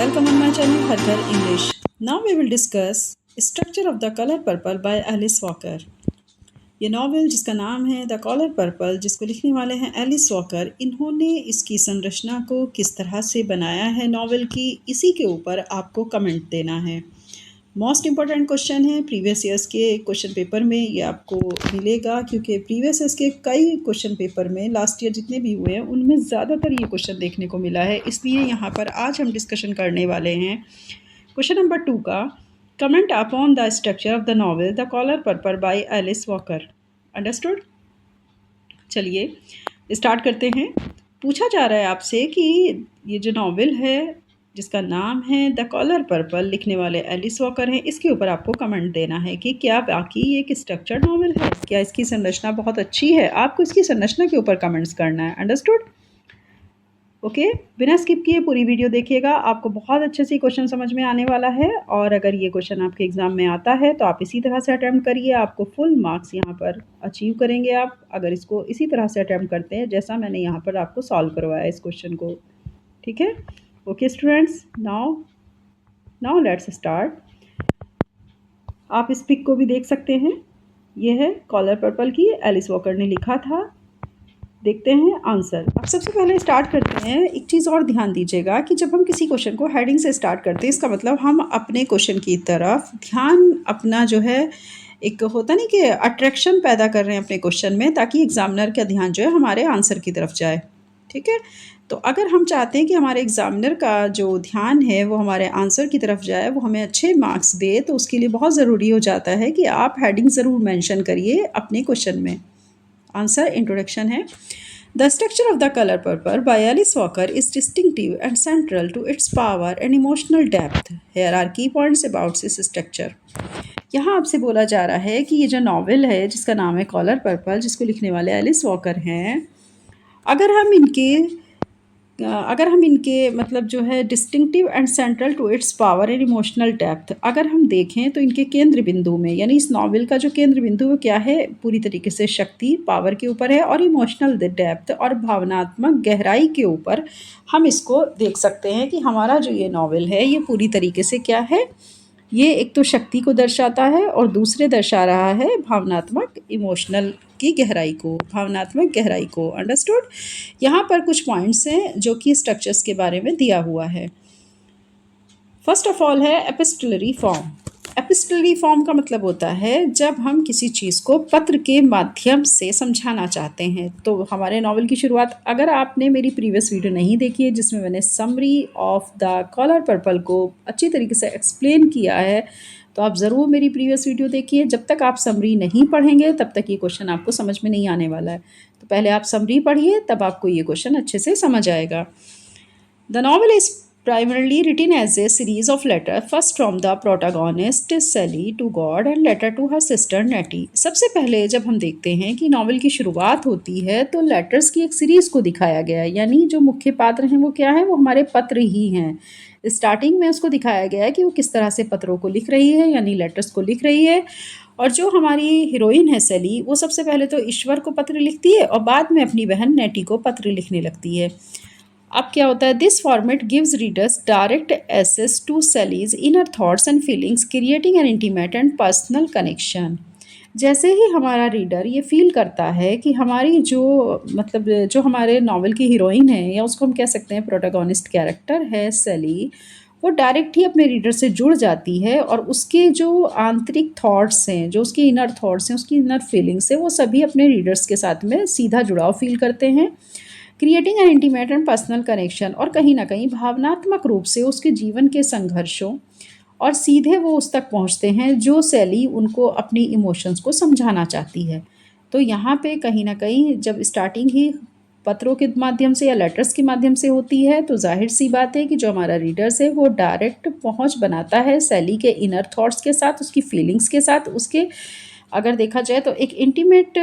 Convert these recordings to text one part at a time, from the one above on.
Welcome on my channel Har Ghar English. Now we will discuss Structure of the Color Purple by Alice Walker. ये novel जिसका नाम है the Color purple, जिसको लिखने वाले हैं एलिस वॉकर, इन्होंने इसकी संरचना को किस तरह से बनाया है नॉवेल की, इसी के ऊपर आपको कमेंट देना है। मोस्ट इम्पॉर्टेंट क्वेश्चन है, प्रीवियस ईयर्स के क्वेश्चन पेपर में ये आपको मिलेगा, क्योंकि प्रीवियस ईयर्स के कई क्वेश्चन पेपर में लास्ट ईयर जितने भी हुए हैं उनमें ज़्यादातर ये क्वेश्चन देखने को मिला है। इसलिए यहाँ पर आज हम डिस्कशन करने वाले हैं क्वेश्चन नंबर 2 का। Comment upon the structure of the novel the Color Purple by Alice Walker. Understood? चलिए स्टार्ट करते हैं। पूछा जा रहा है आपसे कि ये जो नॉवेल है जिसका नाम है द कॉलर पर्पल, लिखने वाले एलिस वॉकर हैं, इसके ऊपर आपको कमेंट देना है कि क्या बाकी ये एक स्ट्रक्चर्ड नॉवेल है, क्या इसकी संरचना बहुत अच्छी है। आपको इसकी संरचना के ऊपर कमेंट्स करना है। अंडरस्टूड? ओके, बिना स्किप किए पूरी वीडियो देखिएगा, आपको बहुत अच्छे से क्वेश्चन समझ में आने वाला है। और अगर ये क्वेश्चन आपके एग्ज़ाम में आता है तो आप इसी तरह से अटैम्प्ट करिए, आपको फुल मार्क्स यहाँ पर अचीव करेंगे आप, अगर इसको इसी तरह से अटैम्प्ट करते हैं जैसा मैंने यहाँ पर आपको सॉल्व करवाया इस क्वेश्चन को। ठीक है? Okay students, now let's start. आप इस पिक को भी देख सकते हैं, ये है कॉलर पर्पल की, एलिस वॉकर ने लिखा था। देखते हैं आंसर। अब सबसे पहले स्टार्ट करते हैं। एक चीज़ और ध्यान दीजिएगा कि जब हम किसी क्वेश्चन को हेडिंग से स्टार्ट करते हैं, इसका मतलब हम अपने क्वेश्चन की तरफ ध्यान अपना जो है, एक होता नहीं कि अट्रैक्शन पैदा कर रहे हैं अपने क्वेश्चन में, ताकि एग्जामिनर का ध्यान जो है हमारे आंसर की तरफ जाए। ठीक है? तो अगर हम चाहते हैं कि हमारे एग्जामिनर का जो ध्यान है वो हमारे आंसर की तरफ जाए, वो हमें अच्छे मार्क्स दे, तो उसके लिए बहुत ज़रूरी हो जाता है कि आप हेडिंग ज़रूर मेंशन करिए अपने क्वेश्चन में। आंसर इंट्रोडक्शन है। The structure of the color purple by Alice Walker is distinctive and central to its power and emotional depth. Here are key points about this structure. यहाँ आपसे बोला जा रहा है कि ये जो नॉवेल है जिसका नाम है कॉलर पर्पल, जिसको लिखने वाले एलिस वॉकर हैं, अगर हम इनके मतलब जो है distinctive and central to its power and emotional depth, अगर हम देखें तो इनके केंद्र बिंदु में, यानी इस नॉवेल का जो केंद्र बिंदु वो क्या है, पूरी तरीके से शक्ति पावर के ऊपर है, और इमोशनल डेप्थ और भावनात्मक गहराई के ऊपर हम इसको देख सकते हैं कि हमारा जो ये नॉवेल है ये पूरी तरीके से क्या है, ये एक तो शक्ति को दर्शाता है और दूसरे दर्शा रहा है भावनात्मक इमोशनल की गहराई को, भावनात्मक गहराई को। अंडरस्टूड? यहाँ पर कुछ पॉइंट्स हैं जो कि स्ट्रक्चर्स के बारे में दिया हुआ है। फर्स्ट ऑफ ऑल है एपिस्टलरी फॉर्म। एपिस्टलरी फॉर्म का मतलब होता है जब हम किसी चीज़ को पत्र के माध्यम से समझाना चाहते हैं। तो हमारे नॉवल की शुरुआत, अगर आपने मेरी प्रीवियस वीडियो नहीं देखी है जिसमें मैंने summary of the Color Purple को अच्छी तरीके से एक्सप्लेन किया है, तो आप ज़रूर मेरी प्रीवियस वीडियो देखिए। जब तक आप समरी नहीं पढ़ेंगे तब तक ये क्वेश्चन आपको समझ में नहीं आने वाला है। तो पहले आप समरी पढ़िए, तब आपको ये क्वेश्चन अच्छे से समझ आएगा। The novel is primarily written as a series of letters, first from the protagonist Sally to God and later to her sister Nettie. सबसे पहले जब हम देखते हैं कि नॉवल की शुरुआत होती है तो लेटर्स की एक सीरीज़ को दिखाया गया है, यानी जो मुख्य पात्र हैं वो क्या है, वो हमारे पत्र ही हैं। स्टार्टिंग में उसको दिखाया गया है कि वो किस तरह से पत्रों को लिख रही है, यानी लेटर्स को लिख रही है। और जो हमारी हीरोइन है सेली, वो सबसे पहले तो ईश्वर को पत्र लिखती है और बाद में अपनी बहन नेटी को पत्र लिखने लगती है। अब क्या होता है, this format gives readers direct access to Celie's inner thoughts and feelings, creating an intimate and personal connection. जैसे ही हमारा रीडर ये फील करता है कि हमारी जो हमारे नॉवल की हीरोइन है, या उसको हम कह सकते हैं प्रोटैगनिस्ट कैरेक्टर है सेली, वो डायरेक्ट ही अपने रीडर से जुड़ जाती है और उसके जो आंतरिक थॉट्स हैं, जो उसके इनर थॉट्स हैं, उसकी इनर फीलिंग्स हैं, वो सभी अपने रीडर्स के साथ में सीधा जुड़ाव फील करते हैं, creating an intimate and personal connection, और कहीं ना कहीं भावनात्मक रूप से उसके जीवन के संघर्षों और सीधे वो उस तक पहुंचते हैं जो सेली उनको अपनी इमोशंस को समझाना चाहती है। तो यहाँ पे कहीं ना कहीं जब स्टार्टिंग ही पत्रों के माध्यम से या लेटर्स के माध्यम से होती है, तो जाहिर सी बात है कि जो हमारा रीडर्स है वो डायरेक्ट पहुँच बनाता है सेली के इनर थॉट्स के साथ, उसकी फीलिंग्स के साथ, उसके अगर देखा जाए तो एक इंटीमेट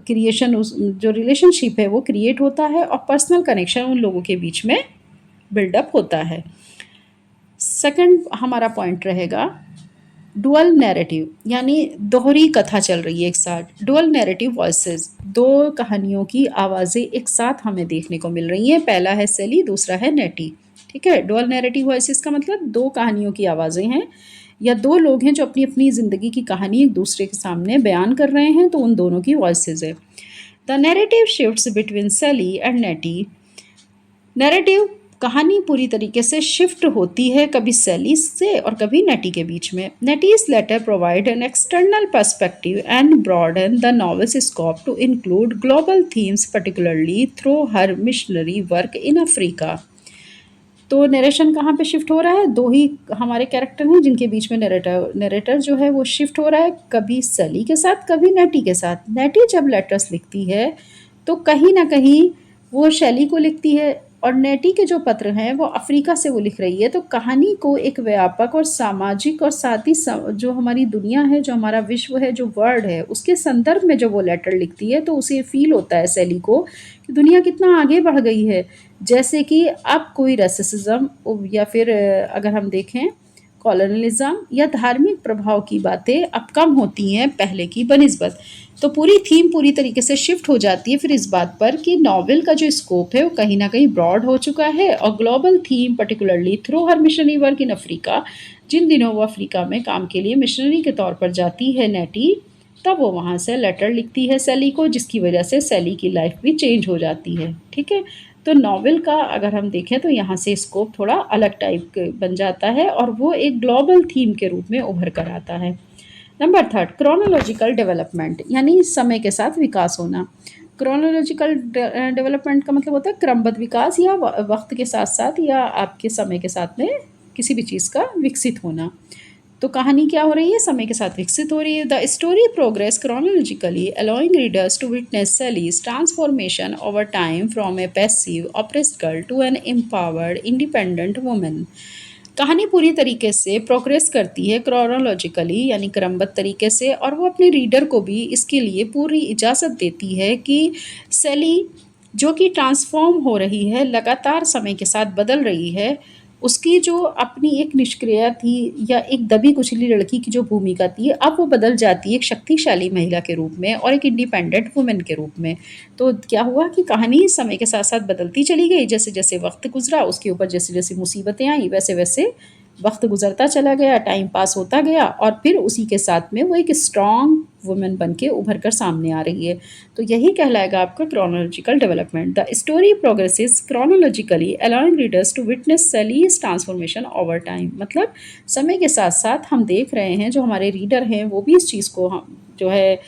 क्रिएशन, उस जो रिलेशनशिप है वो क्रिएट होता है और पर्सनल कनेक्शन उन लोगों के बीच में बिल्डअप होता है। सेकंड हमारा पॉइंट रहेगा डुअल नैरेटिव, यानी दोहरी कथा चल रही है एक साथ। डुअल नैरेटिव वॉइसेस, दो कहानियों की आवाज़ें एक साथ हमें देखने को मिल रही हैं। पहला है सेली, दूसरा है नेटी। ठीक है। डुअल नैरेटिव वॉइसेस का मतलब दो कहानियों की आवाज़ें हैं या दो लोग हैं जो अपनी अपनी ज़िंदगी की कहानी एक दूसरे के सामने बयान कर रहे हैं, तो उन दोनों की वॉइसेस है। The narrative shifts between Celie and Nettie. Narrative कहानी पूरी तरीके से शिफ्ट होती है कभी सैली से और कभी नेटी के बीच में। Nettie's letter provide an external perspective and broaden the novel's scope to include global themes particularly through her missionary work in Africa. तो नरेशन कहाँ पे शिफ्ट हो रहा है? दो ही हमारे कैरेक्टर हैं जिनके बीच में नरेटर नरेटर जो है वो शिफ्ट हो रहा है, कभी सली के साथ कभी नेटी के साथ। नेटी जब लेटर्स लिखती है तो कहीं ना कहीं वो शैली को लिखती है और नेटी के जो पत्र हैं वो अफ्रीका से वो लिख रही है। तो कहानी को एक व्यापक और सामाजिक और साथ ही जो हमारी दुनिया है, जो हमारा विश्व है, जो वर्ल्ड है, उसके संदर्भ में जब वो लेटर लिखती है तो उसे फील होता है सैली को कि दुनिया कितना आगे बढ़ गई है। जैसे कि अब कोई रेसिज्म या फिर अगर हम देखें कॉलोनलिज्म या धार्मिक प्रभाव की बातें अब कम होती हैं पहले की बनिस्बत। तो पूरी थीम पूरी तरीके से शिफ्ट हो जाती है फिर इस बात पर कि नॉवेल का जो स्कोप है वो कहीं ना कहीं ब्रॉड हो चुका है और global theme particularly through her missionary work in Africa. जिन दिनों वो अफ्रीका में काम के लिए मिशनरी के तौर पर जाती है नेटी, तब वो वहाँ से लेटर लिखती है सैली को, जिसकी वजह से सैली की लाइफ भी चेंज हो जाती है। ठीक है। तो नॉवेल का अगर हम देखें तो यहाँ से स्कोप थोड़ा अलग टाइप बन जाता है और वो एक ग्लोबल थीम के रूप में उभर कर आता है। नंबर थर्ड, क्रोनोलॉजिकल डेवलपमेंट यानी समय के साथ विकास होना। क्रोनोलॉजिकल डेवलपमेंट का मतलब होता है क्रमबद्ध विकास या वक्त के साथ साथ या आपके समय के साथ में किसी भी चीज़ का विकसित होना। तो कहानी क्या हो रही है? समय के साथ विकसित हो रही है। The story progress chronologically allowing readers to witness Celie's transformation over time from a passive oppressed girl to an empowered independent women. कहानी पूरी तरीके से प्रोग्रेस करती है क्रोनोलॉजिकली यानी क्रमबद्ध तरीके से, और वो अपने रीडर को भी इसके लिए पूरी इजाज़त देती है कि सैली जो कि ट्रांसफॉर्म हो रही है, लगातार समय के साथ बदल रही है, उसकी जो अपनी एक निष्क्रिय थी या एक दबी कुचली लड़की की जो भूमिका थी, अब वो बदल जाती है एक शक्तिशाली महिला के रूप में और एक इंडिपेंडेंट वुमेन के रूप में। तो क्या हुआ कि कहानी समय के साथ साथ बदलती चली गई, जैसे जैसे वक्त गुजरा उसके ऊपर जैसे जैसे मुसीबतें आई वैसे वैसे वक्त गुजरता चला गया, टाइम पास होता गया और फिर उसी के साथ में वो एक स्ट्रॉन्ग वुमेन बन के उभर कर सामने आ रही है। तो यही कहलाएगा आपका chronological development. The story progresses chronologically allowing readers to witness Celie's transformation over time. मतलब समय के साथ साथ हम देख रहे हैं, जो हमारे रीडर हैं वो भी इस चीज़ को हम जो है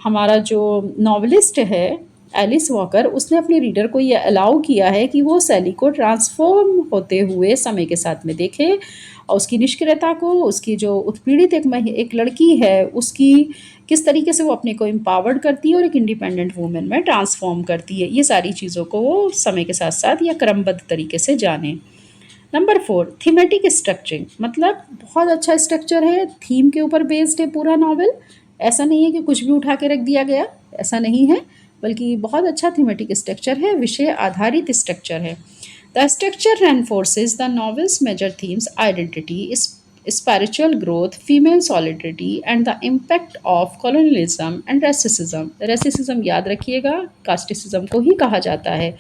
हमारा जो नॉवलिस्ट है एलिस वॉकर, उसने अपने रीडर को ये अलाउ किया है कि वो सैली को ट्रांसफॉर्म होते हुए समय के साथ में देखे और उसकी निष्क्रियता को, उसकी जो उत्पीड़ित एक लड़की है उसकी किस तरीके से वो अपने को एम्पावर्ड करती है और एक इंडिपेंडेंट वूमेन में ट्रांसफॉर्म करती है। ये सारी चीज़ों को वो समय के साथ साथ या क्रमबद्ध तरीके से जाने। Number four, thematic structuring. मतलब बहुत अच्छा स्ट्रक्चर है, थीम के ऊपर बेस्ड है पूरा नॉवल। ऐसा नहीं है कि कुछ भी उठा के रख दिया गया, ऐसा नहीं है, बल्कि बहुत अच्छा थीमेटिक स्ट्रक्चर है, विषय आधारित स्ट्रक्चर है। The structure reinforces the novel's major themes: identity, spiritual growth, female solidarity, and the impact of colonialism and racism. Racism याद रखिएगा, कास्टिसिज्म को ही कहा जाता है,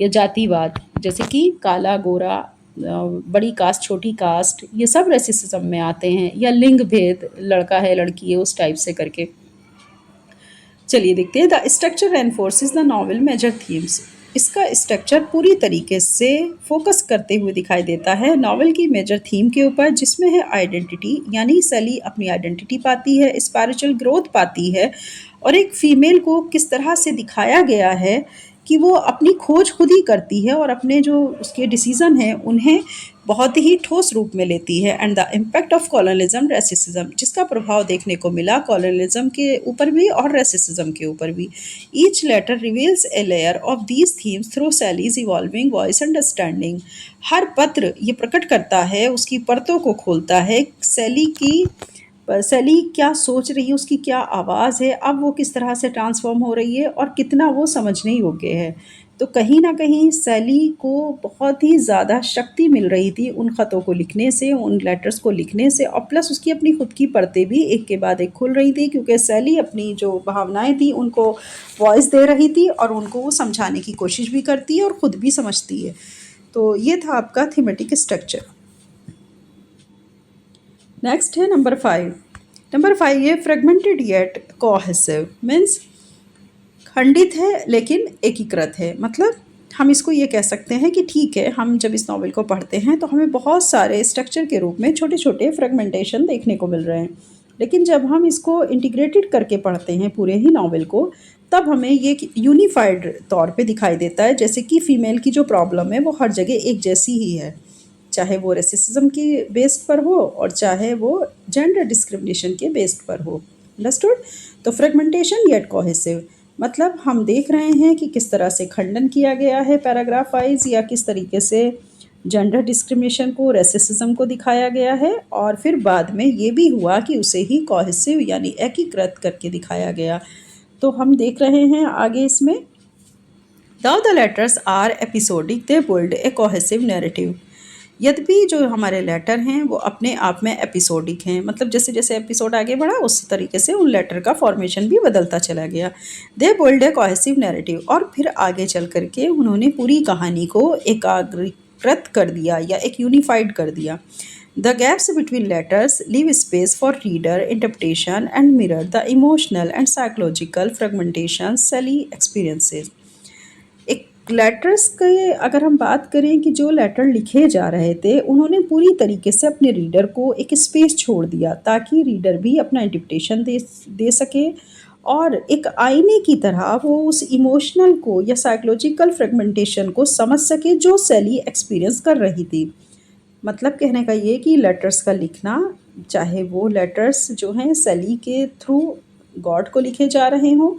या जातिवाद, जैसे कि काला गोरा, बड़ी कास्ट छोटी कास्ट, ये सब रेसिज्म में आते हैं, या लिंग भेद, लड़का है लड़की है, उस टाइप से करके। चलिए देखते हैं। The structure enforces the novel major themes. इसका स्ट्रक्चर पूरी तरीके से फोकस करते हुए दिखाई देता है नॉवल की मेजर थीम के ऊपर, जिसमें है आइडेंटिटी, यानी सैली अपनी आइडेंटिटी पाती है, स्पिरिचुअल ग्रोथ पाती है, और एक फीमेल को किस तरह से दिखाया गया है कि वो अपनी खोज खुद ही करती है और अपने जो उसके डिसीज़न हैं उन्हें बहुत ही ठोस रूप में लेती है। And the impact of colonialism racism, जिसका प्रभाव देखने को मिला कॉलोनिज्म के ऊपर भी और रेसिज्म के ऊपर भी। Each letter reveals a layer of these themes through Celie's evolving voice understanding. हर पत्र ये प्रकट करता है, उसकी परतों को खोलता है, सैली क्या सोच रही है, उसकी क्या आवाज़ है, अब वो किस तरह से ट्रांसफॉर्म हो रही है और कितना वो समझने योग्य है। तो कहीं ना कहीं सैली को बहुत ही ज़्यादा शक्ति मिल रही थी उन ख़तों को लिखने से, उन लेटर्स को लिखने से, और प्लस उसकी अपनी खुद की परतें भी एक के बाद एक खुल रही थी, क्योंकि सैली अपनी जो भावनाएं थी उनको वॉइस दे रही थी और उनको वो समझाने की कोशिश भी करती है और ख़ुद भी समझती है। तो ये था आपका थीमेटिक स्ट्रक्चर। नेक्स्ट है नंबर 5। नंबर 5 ये फ्रेगमेंटेड येट कोहेसिव, मीन्स खंडित है लेकिन एकीकृत है। मतलब हम इसको ये कह सकते हैं कि ठीक है, हम जब इस नॉवल को पढ़ते हैं तो हमें बहुत सारे स्ट्रक्चर के रूप में छोटे छोटे फ्रेगमेंटेशन देखने को मिल रहे हैं, लेकिन जब हम इसको इंटीग्रेटेड करके पढ़ते हैं पूरे ही नॉवल को, तब हमें ये एक यूनिफाइड तौर पे दिखाई देता है। जैसे कि फ़ीमेल की जो प्रॉब्लम है वो हर जगह एक जैसी ही है, चाहे वो रेसिज्म की बेस्ड पर हो और चाहे वो जेंडर डिस्क्रिमिनेशन के बेस्ड पर हो। अंडरस्टूड? तो फ्रेगमेंटेशन येट कोहेसिव मतलब हम देख रहे हैं कि किस तरह से खंडन किया गया है पैराग्राफ वाइज, या किस तरीके से जेंडर डिस्क्रिमिनेशन को, रेसिज्म को दिखाया गया है, और फिर बाद में ये भी हुआ कि उसे ही कोहेसिव यानी एकीकृत करके दिखाया गया। तो हम देख रहे हैं आगे इसमें, Though the letters are episodic, they build a cohesive narrative. यद्यपि जो हमारे लेटर हैं वो अपने आप में एपिसोडिक हैं, मतलब जैसे जैसे एपिसोड आगे बढ़ा उसी तरीके से उन लेटर का फॉर्मेशन भी बदलता चला गया। They build a cohesive narrative, और फिर आगे चल करके उन्होंने पूरी कहानी को एकाग्रीकृत कर दिया या एक यूनिफाइड कर दिया। The gaps between letters leave space for reader interpretation and mirror the emotional and psychological fragmentation सेली एक्सपीरियंसेस। एक लेटर्स के अगर हम बात करें कि जो लेटर लिखे जा रहे थे, उन्होंने पूरी तरीके से अपने रीडर को एक स्पेस छोड़ दिया ताकि रीडर भी अपना इंटरप्रिटेशन दे सके, और एक आईने की तरह वो उस इमोशनल को या साइकोलॉजिकल फ्रेगमेंटेशन को समझ सके जो सेली एक्सपीरियंस कर रही थी। मतलब कहने का ये कि लेटर्स का लिखना, चाहे वो लेटर्स जो हैं सेली के थ्रू गॉड को लिखे जा रहे हों,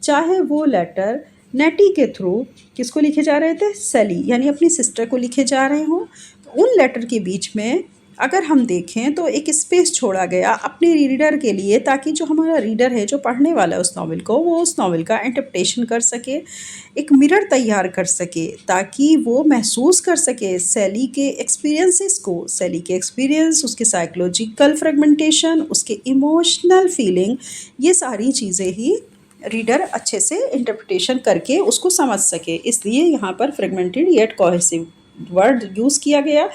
चाहे वो लेटर नेटी के थ्रू किसको लिखे जा रहे थे, सेली यानी अपनी सिस्टर को लिखे जा रहे हों, तो उन लेटर के बीच में अगर हम देखें तो एक स्पेस छोड़ा गया अपने रीडर के लिए, ताकि जो हमारा रीडर है, जो पढ़ने वाला है उस नॉवल को, वो उस नॉवल का इंटरप्रिटेशन कर सके, एक मिरर तैयार कर सके, ताकि वो महसूस कर सके सेली के एक्सपीरियंसेस को, सेली के एक्सपीरियंस, उसके साइकोलॉजिकल फ्रेगमेंटेशन, उसके इमोशनल फीलिंग, ये सारी चीज़ें ही रीडर अच्छे से इंटरप्रिटेशन करके उसको समझ सके। इसलिए यहाँ पर fragmented yet cohesive word use किया गया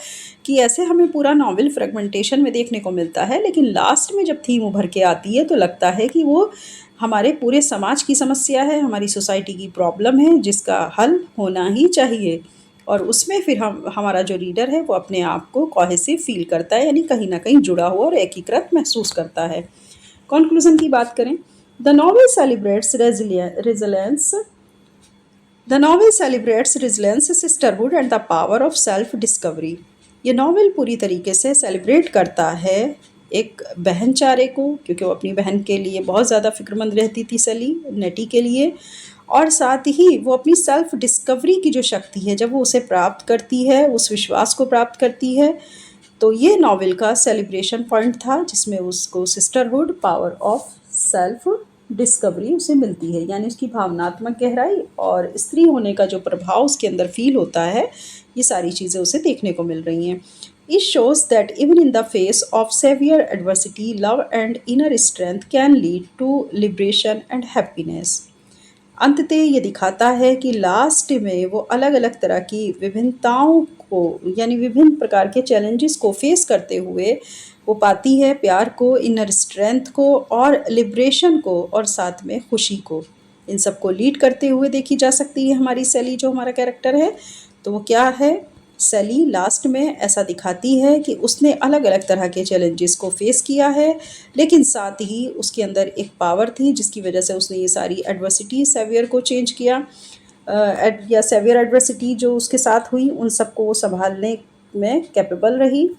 कि ऐसे हमें पूरा नॉवल फ्रेगमेंटेशन में देखने को मिलता है, लेकिन लास्ट में जब थीम उभर के आती है तो लगता है कि वो हमारे पूरे समाज की समस्या है, हमारी सोसाइटी की प्रॉब्लम है, जिसका हल होना ही चाहिए। और उसमें फिर हमारा जो रीडर है वो अपने आप को कोहेसिव फील करता है, यानी कहीं ना कहीं जुड़ा हुआ और एकीकृत महसूस करता है। कंक्लूजन की बात करें, The novel celebrates resilience. The novel celebrates resilience, sisterhood and the power of self-discovery. ये नॉवल पूरी तरीके से सेलिब्रेट करता है एक बहनचारे को, क्योंकि वो अपनी बहन के लिए बहुत ज़्यादा फिक्रमंद रहती थी सेली, नेटी के लिए, और साथ ही वो अपनी सेल्फ डिस्कवरी की जो शक्ति है, जब वो उसे प्राप्त करती है, उस विश्वास को प्राप्त करती है, तो ये नॉवल का सेलिब्रेशन पॉइंट था, जिसमें उसको sisterhood, power of self discovery उसे मिलती है, यानी उसकी भावनात्मक गहराई और स्त्री होने का जो प्रभाव उसके अंदर फील होता है, ये सारी चीज़ें उसे देखने को मिल रही हैं। It shows that even in the face of severe adversity, love and inner strength can lead to liberation and happiness. अंततः ये दिखाता है कि लास्ट में वो अलग अलग तरह की विभिन्नताओं को, यानी विभिन्न प्रकार के चैलेंजेस को फेस करते हुए वो पाती है प्यार को, इनर स्ट्रेंथ को और लिबरेशन को, और साथ में खुशी को। इन सबको लीड करते हुए देखी जा सकती है हमारी सेली, जो हमारा कैरेक्टर है। तो वो क्या है, सेली लास्ट में ऐसा दिखाती है कि उसने अलग अलग तरह के चैलेंजेस को फेस किया है, लेकिन साथ ही उसके अंदर एक पावर थी जिसकी वजह से उसने ये सारी एडवर्सिटी सेवियर को चेंज किया, या सेवियर एडवर्सिटी जो उसके साथ हुई उन सबको वो संभालने में कैपेबल रही।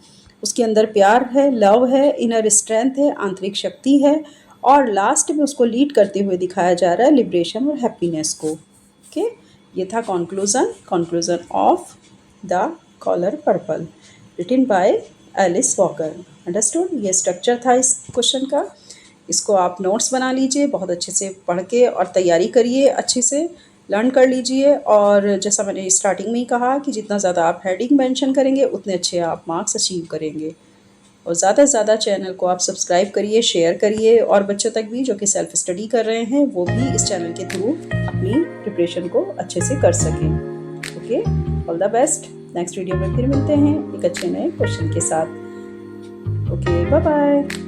उसके अंदर प्यार है, लव है, इनर स्ट्रेंथ है, आंतरिक शक्ति है, और लास्ट में उसको लीड करते हुए दिखाया जा रहा है लिबरेशन और हैप्पीनेस को। ओके, ये था conclusion of the Color Purple, written by Alice Walker. Understood? ये स्ट्रक्चर था इस क्वेश्चन का। इसको आप नोट्स बना लीजिए, बहुत अच्छे से पढ़ के और तैयारी करिए, अच्छे से लर्न कर लीजिए। और जैसा मैंने स्टार्टिंग में ही कहा कि जितना ज़्यादा आप हेडिंग मेंशन करेंगे उतने अच्छे आप मार्क्स अचीव करेंगे। और ज़्यादा से ज़्यादा चैनल को आप सब्सक्राइब करिए, शेयर करिए, और बच्चों तक भी जो कि सेल्फ स्टडी कर रहे हैं वो भी इस चैनल के थ्रू अपनी प्रिपरेशन को अच्छे से कर सकें। Okay, all the best. Next video में फिर मिलते हैं एक अच्छे नए क्वेश्चन के साथ। Okay, bye bye.